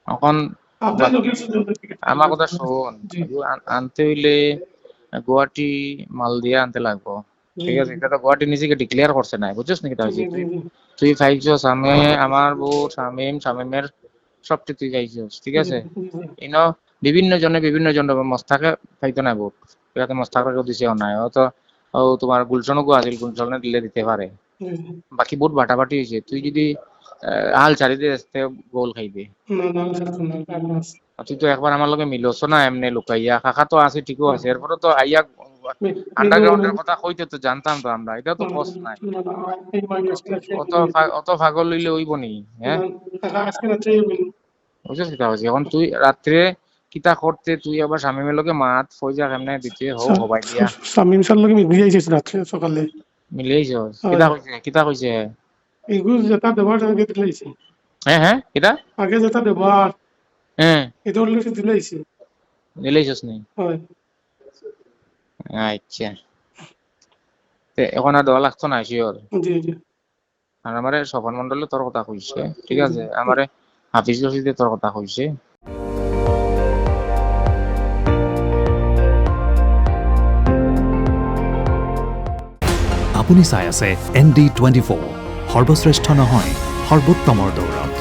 এখন আপনার লোকেশন আমার কথা শোন, জি আনতে হইলে গুয়াহাটি মাল দিয়ে আনতে লাগবো, ঠিক আছে? এটা তো গুয়াহাটি নিজেকে ডিক্লেয়ার করছে না, বুঝছিস নাকি? তা হয়েছে তুই তুই পাইছস, আমি আমার বউ শামিমের সবচেয়ে তুই পাইছস, ঠিক আছে? ইনো বিভিন্ন জন মস্তাকে পাইতো না ভোট, এটাতে মস্তাকে দিছে নাই তো। ও তোমার গুলশনও আছিল, গুলশনে দিলে দিতে পারে। বাকি ভোট বাটাবাটি হয়েছে, তুই যদি হাল ছাড়ি দিয়ে গোল খাইবে। তুই তো একবার আমার লগে মিলছ না এমনি লুকাইয়া, কাকা তো আছে ঠিকও আছে, এরপরে তো আইয়া আন্ডারগ্রাউন্ডের কথা কইতে তো জানতাম তো আমরা, এটা তো কষ্ট নাই। অত পাগল লইলে হইব নি? হ্যাঁ, বুঝছিস কিতা হয়েছে? এখন তুই রাত্রে কিতা করতে, তুই আবার শামিমের লগে মাত ফইজা কেমনে দিতে হবাই দিয়া শামিম স্যার লগে মিলি যাইছিস রাত্রে সকালে মিলেইছ? কিতা কইছে? এগুলো যেটা দেবার আগে দিলাইছি, হ্যাঁ হ্যাঁ, কিতা আগে যেটা দেবার হ্যাঁ এটা অলরেডি দিলাইছি। মিলেইছস নি? হয় আচ্ছা, এখন আর দেওয়া লাগতো না শিওর। জি জি আর আমারে স্বপন মন্ডলে তোর কথা কইছে, ঠিক আছে? আমারে হাফিজ রশিদে তোর কথা কইছে। আপুনি চাই আছে ND24, সৰ্বশ্ৰেষ্ঠ নহয় সৰ্বোত্তমৰ দৌৰত।